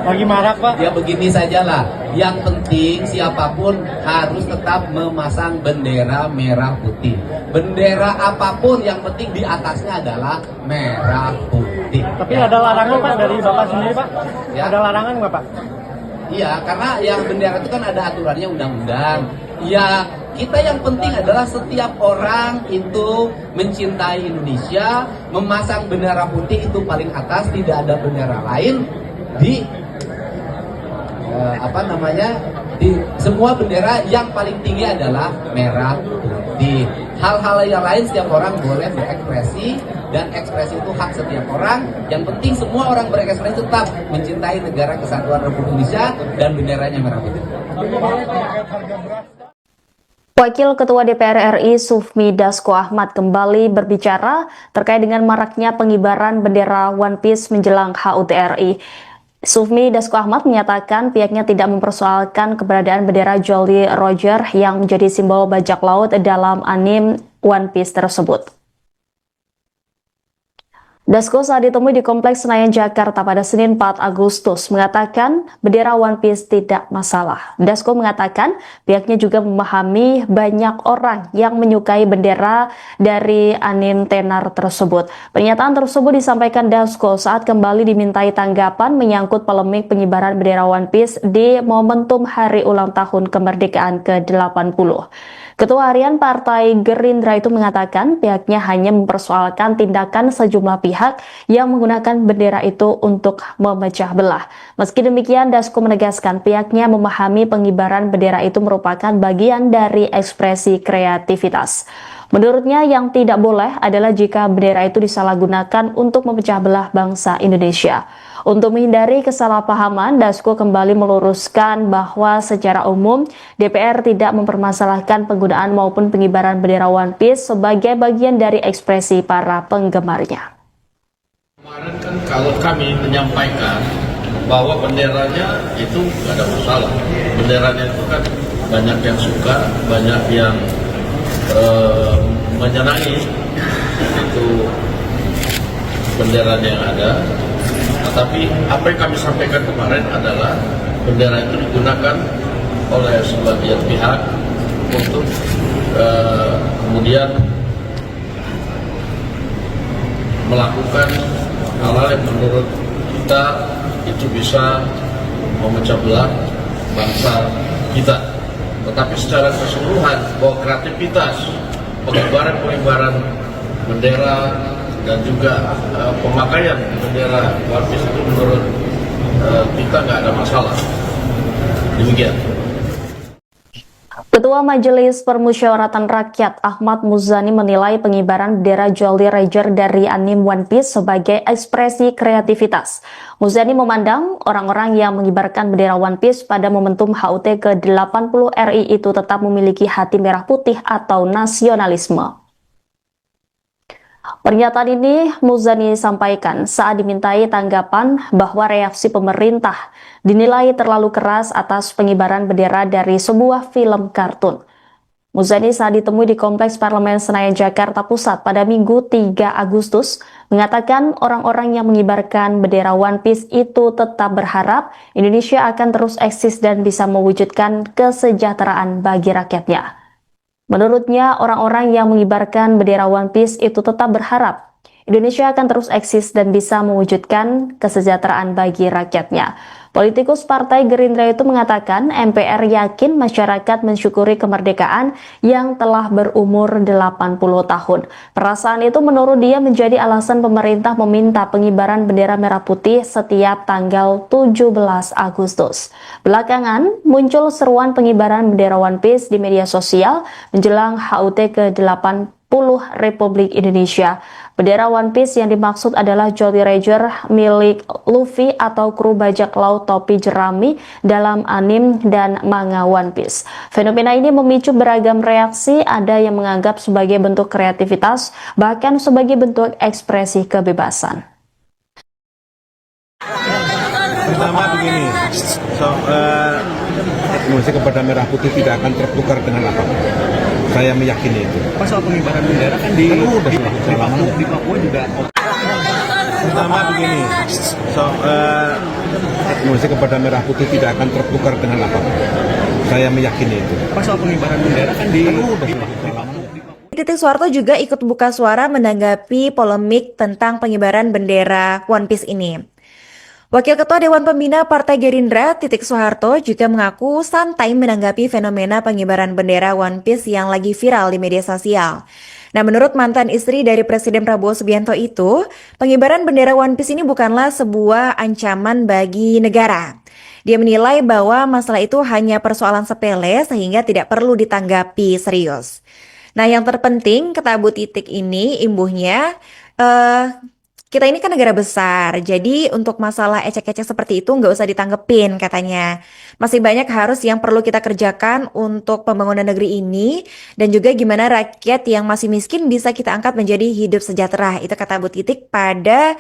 Lagi marak, Pak. Ya begini sajalah. Yang penting siapapun harus tetap memasang bendera merah putih. Bendera apapun yang penting di atasnya adalah merah putih. Tapi ada larangan, Pak, dari Bapak sendiri, Pak? Ya. Ada larangan nggak, Pak? Iya, karena yang bendera itu kan ada aturannya undang-undang. Ya, kita yang penting adalah setiap orang itu mencintai Indonesia, memasang bendera putih itu paling atas, tidak ada bendera lain di di semua bendera yang paling tinggi adalah merah putih. Hal-hal yang lain setiap orang boleh berekspresi dan ekspresi itu hak setiap orang. Yang penting semua orang berekspresi tetap mencintai negara kesatuan Republik Indonesia dan benderanya merah putih. Wakil Ketua DPR RI Sufmi Dasko Ahmad kembali berbicara terkait dengan maraknya pengibaran bendera One Piece menjelang HUT RI. Sufmi Dasko Ahmad menyatakan pihaknya tidak mempersoalkan keberadaan bendera Jolly Roger yang menjadi simbol bajak laut dalam anime One Piece tersebut. Dasko saat ditemui di Kompleks Senayan Jakarta pada Senin 4 Agustus mengatakan bendera One Piece tidak masalah. Dasko mengatakan pihaknya juga memahami banyak orang yang menyukai bendera dari anime tenar tersebut. Pernyataan tersebut disampaikan Dasko saat kembali dimintai tanggapan menyangkut polemik pengibaran bendera One Piece di momentum hari ulang tahun kemerdekaan ke-80. Ketua Harian Partai Gerindra itu mengatakan pihaknya hanya mempersoalkan tindakan sejumlah pihak yang menggunakan bendera itu untuk memecah belah. Meski demikian, Dasko menegaskan pihaknya memahami pengibaran bendera itu merupakan bagian dari ekspresi kreativitas. Menurutnya yang tidak boleh adalah jika bendera itu disalahgunakan untuk memecah belah bangsa Indonesia. Untuk menghindari kesalahpahaman, Dasko kembali meluruskan bahwa secara umum DPR tidak mempermasalahkan penggunaan maupun pengibaran bendera One Piece sebagai bagian dari ekspresi para penggemarnya. Kemarin kan kalau kami menyampaikan bahwa benderanya itu nggak ada masalah. Benderanya itu kan banyak yang suka, banyak yang menyenangi itu benderanya yang ada. Tapi apa yang kami sampaikan kemarin adalah bendera itu digunakan oleh sebagian pihak untuk kemudian melakukan hal-hal yang menurut kita itu bisa memecah belah bangsa kita. Tetapi secara keseluruhan bahwa kreativitas pengibaran bendera dan juga pemakaian bendera One Piece itu menurut kita nggak ada masalah. Demikian. Ketua Majelis Permusyawaratan Rakyat Ahmad Muzani menilai pengibaran bendera Jolly Roger dari anime One Piece sebagai ekspresi kreativitas. Muzani memandang orang-orang yang mengibarkan bendera One Piece pada momentum HUT ke-80 RI itu tetap memiliki hati merah putih atau nasionalisme. Pernyataan ini Muzani sampaikan saat dimintai tanggapan bahwa reaksi pemerintah dinilai terlalu keras atas pengibaran bendera dari sebuah film kartun. Muzani saat ditemui di Kompleks Parlemen Senayan Jakarta Pusat pada Minggu 3 Agustus mengatakan orang-orang yang mengibarkan bendera One Piece itu tetap berharap Indonesia akan terus eksis dan bisa mewujudkan kesejahteraan bagi rakyatnya. Menurutnya, orang-orang yang mengibarkan bendera One Piece itu tetap berharap Indonesia akan terus eksis dan bisa mewujudkan kesejahteraan bagi rakyatnya. Politikus Partai Gerindra itu mengatakan MPR yakin masyarakat mensyukuri kemerdekaan yang telah berumur 80 tahun. Perasaan itu menurut dia menjadi alasan pemerintah meminta pengibaran bendera merah putih setiap tanggal 17 Agustus. Belakangan muncul seruan pengibaran bendera One Piece di media sosial menjelang HUT ke-80 Republik Indonesia. Bendera One Piece yang dimaksud adalah Jolly Roger milik Luffy atau kru bajak laut topi jerami dalam anime dan manga One Piece. Fenomena ini memicu beragam reaksi, ada yang menganggap sebagai bentuk kreativitas, bahkan sebagai bentuk ekspresi kebebasan. Pertama begini, musik kepada merah putih tidak akan tertukar dengan apapun. Saya meyakini itu. Pas soal pengibaran bendera kan di Papua juga. Pertama begini, Indonesia kepada merah putih tidak akan tertukar dengan apapun. Saya meyakini itu. Pas soal pengibaran bendera kan Titik Soeharto juga ikut buka suara menanggapi polemik tentang pengibaran bendera One Piece ini. Wakil Ketua Dewan Pembina Partai Gerindra, Titik Soeharto, juga mengaku santai menanggapi fenomena pengibaran bendera One Piece yang lagi viral di media sosial. Nah, menurut mantan istri dari Presiden Prabowo Subianto itu, pengibaran bendera One Piece ini bukanlah sebuah ancaman bagi negara. Dia menilai bahwa masalah itu hanya persoalan sepele sehingga tidak perlu ditanggapi serius. Nah, yang terpenting kata Bu Titik ini imbuhnya, kita ini kan negara besar, jadi untuk masalah ecek-ecek seperti itu nggak usah ditanggepin katanya. Masih banyak harus yang perlu kita kerjakan untuk pembangunan negeri ini dan juga gimana rakyat yang masih miskin bisa kita angkat menjadi hidup sejahtera. Itu kata Bu Titik pada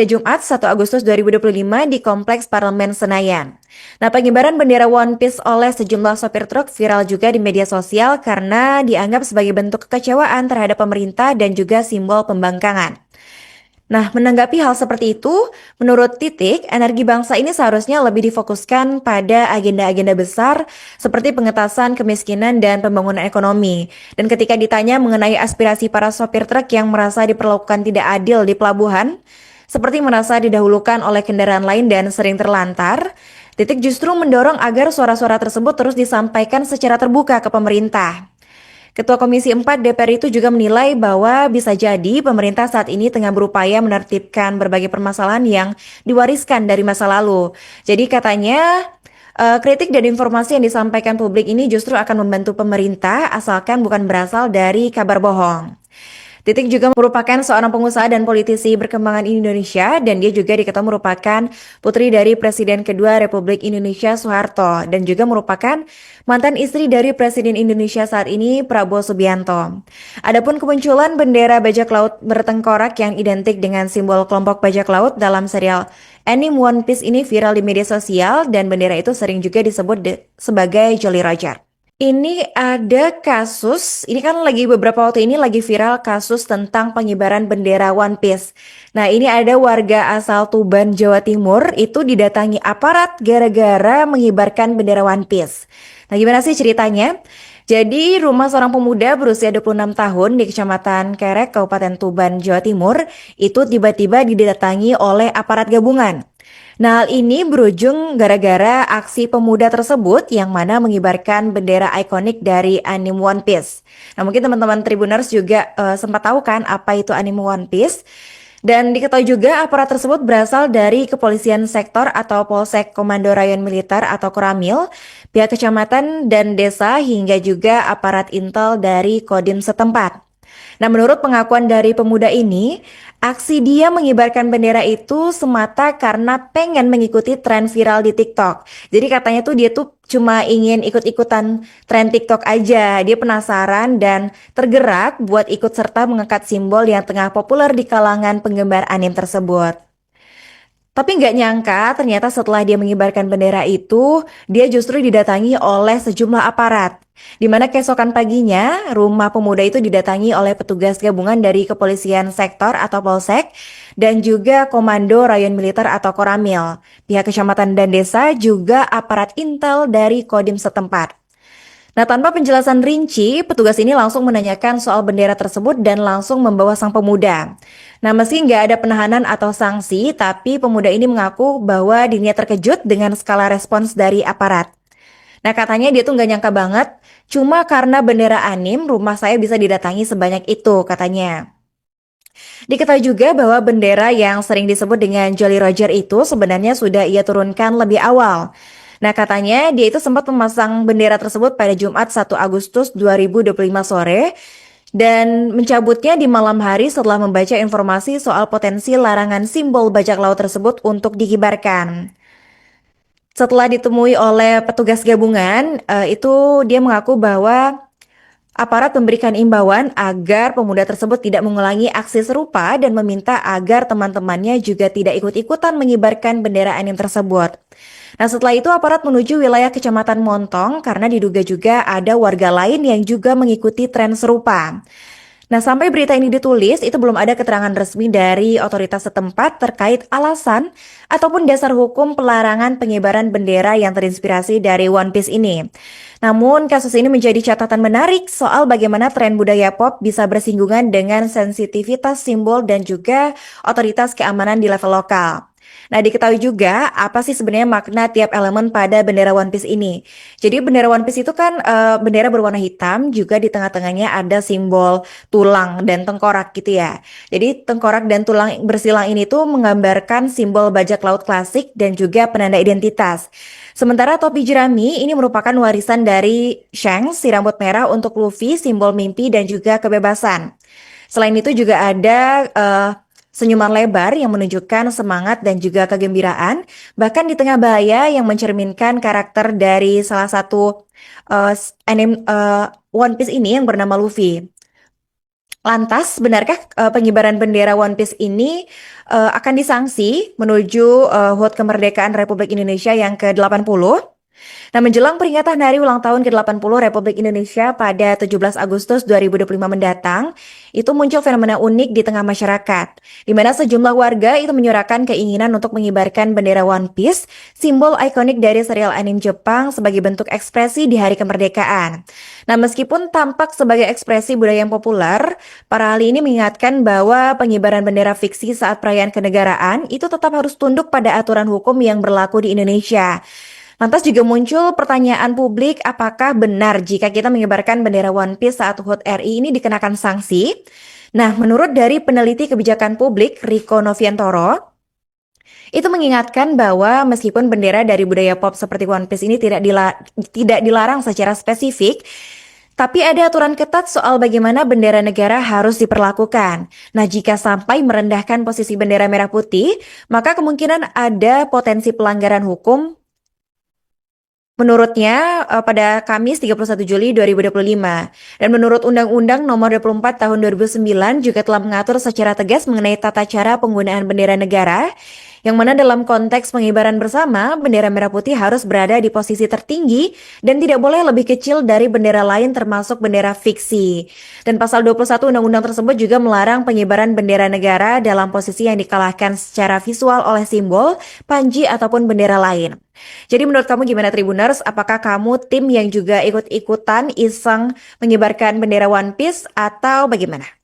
Jumat 1 Agustus 2025 di Kompleks Parlemen Senayan. Nah, pengibaran bendera One Piece oleh sejumlah sopir truk viral juga di media sosial karena dianggap sebagai bentuk kekecewaan terhadap pemerintah dan juga simbol pembangkangan. Nah, menanggapi hal seperti itu, menurut Titik, energi bangsa ini seharusnya lebih difokuskan pada agenda-agenda besar seperti pengentasan kemiskinan dan pembangunan ekonomi. Dan ketika ditanya mengenai aspirasi para sopir truk yang merasa diperlakukan tidak adil di pelabuhan, seperti merasa didahulukan oleh kendaraan lain dan sering terlantar, Titik justru mendorong agar suara-suara tersebut terus disampaikan secara terbuka ke pemerintah. Ketua Komisi 4 DPR itu juga menilai bahwa bisa jadi pemerintah saat ini tengah berupaya menertibkan berbagai permasalahan yang diwariskan dari masa lalu. Jadi katanya kritik dan informasi yang disampaikan publik ini justru akan membantu pemerintah asalkan bukan berasal dari kabar bohong. Titik juga merupakan seorang pengusaha dan politisi berkembang di Indonesia dan dia juga diketahui merupakan putri dari Presiden kedua Republik Indonesia Soeharto dan juga merupakan mantan istri dari Presiden Indonesia saat ini Prabowo Subianto. Adapun kemunculan bendera bajak laut bertengkorak yang identik dengan simbol kelompok bajak laut dalam serial anime One Piece ini viral di media sosial dan bendera itu sering juga disebut sebagai Jolly Roger. Ini ada kasus, ini kan beberapa waktu ini lagi viral kasus tentang pengibaran bendera One Piece. Nah, ini ada warga asal Tuban, Jawa Timur itu didatangi aparat gara-gara mengibarkan bendera One Piece. Nah, gimana sih ceritanya? Jadi, rumah seorang pemuda berusia 26 tahun di Kecamatan Kerek, Kabupaten Tuban, Jawa Timur, itu tiba-tiba didatangi oleh aparat gabungan. Nah, hal ini berujung gara-gara aksi pemuda tersebut yang mana mengibarkan bendera ikonik dari anime One Piece. Nah, mungkin teman-teman Tribuners juga sempat tahu kan apa itu anime One Piece. Dan diketahui juga aparat tersebut berasal dari Kepolisian Sektor atau Polsek Komando Rayon Militer atau Koramil, pihak kecamatan dan desa hingga juga aparat intel dari Kodim setempat. Nah, menurut pengakuan dari pemuda ini, aksi dia mengibarkan bendera itu semata karena pengen mengikuti tren viral di TikTok. Jadi katanya dia cuma ingin ikut-ikutan tren TikTok aja. Dia penasaran dan tergerak buat ikut serta mengangkat simbol yang tengah populer di kalangan penggemar anime tersebut. Tapi nggak nyangka ternyata setelah dia mengibarkan bendera itu, dia justru didatangi oleh sejumlah aparat. Di mana keesokan paginya, rumah pemuda itu didatangi oleh petugas gabungan dari Kepolisian Sektor atau Polsek dan juga Komando Rayon Militer atau Koramil. Pihak kecamatan dan desa juga aparat intel dari Kodim setempat. Nah, tanpa penjelasan rinci, petugas ini langsung menanyakan soal bendera tersebut dan langsung membawa sang pemuda. Nah, meski nggak ada penahanan atau sanksi, tapi pemuda ini mengaku bahwa dirinya terkejut dengan skala respons dari aparat. Nah, katanya dia nggak nyangka banget, cuma karena bendera anime, rumah saya bisa didatangi sebanyak itu, katanya. Diketahui juga bahwa bendera yang sering disebut dengan Jolly Roger itu sebenarnya sudah ia turunkan lebih awal. Nah, katanya dia itu sempat memasang bendera tersebut pada Jumat 1 Agustus 2025 sore dan mencabutnya di malam hari setelah membaca informasi soal potensi larangan simbol bajak laut tersebut untuk dikibarkan. Setelah ditemui oleh petugas gabungan, itu dia mengaku bahwa aparat memberikan imbauan agar pemuda tersebut tidak mengulangi aksi serupa dan meminta agar teman-temannya juga tidak ikut-ikutan mengibarkan bendera anime tersebut. Nah, setelah itu aparat menuju wilayah Kecamatan Montong karena diduga juga ada warga lain yang juga mengikuti tren serupa. Nah, sampai berita ini ditulis, itu belum ada keterangan resmi dari otoritas setempat terkait alasan ataupun dasar hukum pelarangan pengibaran bendera yang terinspirasi dari One Piece ini. Namun, kasus ini menjadi catatan menarik soal bagaimana tren budaya pop bisa bersinggungan dengan sensitivitas simbol dan juga otoritas keamanan di level lokal. Nah, diketahui juga apa sih sebenarnya makna tiap elemen pada bendera One Piece ini. Jadi bendera One Piece itu kan bendera berwarna hitam, juga di tengah-tengahnya ada simbol tulang dan tengkorak gitu ya. Jadi tengkorak dan tulang bersilang ini tuh menggambarkan simbol bajak laut klasik dan juga penanda identitas. Sementara topi jerami ini merupakan warisan dari Shanks, si rambut merah, untuk Luffy, simbol mimpi dan juga kebebasan. Selain itu juga ada senyuman lebar yang menunjukkan semangat dan juga kegembiraan, bahkan di tengah bahaya yang mencerminkan karakter dari salah satu anime One Piece ini yang bernama Luffy. Lantas, benarkah pengibaran bendera One Piece ini akan disanksi menuju HUT kemerdekaan Republik Indonesia yang ke-80? Nah, menjelang peringatan Hari Ulang Tahun ke-80 Republik Indonesia pada 17 Agustus 2025 mendatang, itu muncul fenomena unik di tengah masyarakat, di mana sejumlah warga itu menyuarakan keinginan untuk mengibarkan bendera One Piece, simbol ikonik dari serial anime Jepang, sebagai bentuk ekspresi di Hari Kemerdekaan. Nah, meskipun tampak sebagai ekspresi budaya yang populer, para ahli ini mengingatkan bahwa pengibaran bendera fiksi saat perayaan kenegaraan itu tetap harus tunduk pada aturan hukum yang berlaku di Indonesia. Lantas juga muncul pertanyaan publik, apakah benar jika kita mengibarkan bendera One Piece saat HUT RI ini dikenakan sanksi? Nah, menurut dari peneliti kebijakan publik Riko Noviantoro, itu mengingatkan bahwa meskipun bendera dari budaya pop seperti One Piece ini tidak dilarang secara spesifik, tapi ada aturan ketat soal bagaimana bendera negara harus diperlakukan. Nah, jika sampai merendahkan posisi bendera merah putih, maka kemungkinan ada potensi pelanggaran hukum. Menurutnya pada Kamis 31 Juli 2025. Dan menurut Undang-Undang Nomor 24 Tahun 2009 juga telah mengatur secara tegas mengenai tata cara penggunaan bendera negara, yang mana dalam konteks pengibaran bersama, bendera merah putih harus berada di posisi tertinggi dan tidak boleh lebih kecil dari bendera lain termasuk bendera fiksi. Dan pasal 21 undang-undang tersebut juga melarang pengibaran bendera negara dalam posisi yang dikalahkan secara visual oleh simbol, panji ataupun bendera lain. Jadi menurut kamu gimana Tribuners? Apakah kamu tim yang juga ikut-ikutan iseng mengibarkan bendera One Piece atau bagaimana?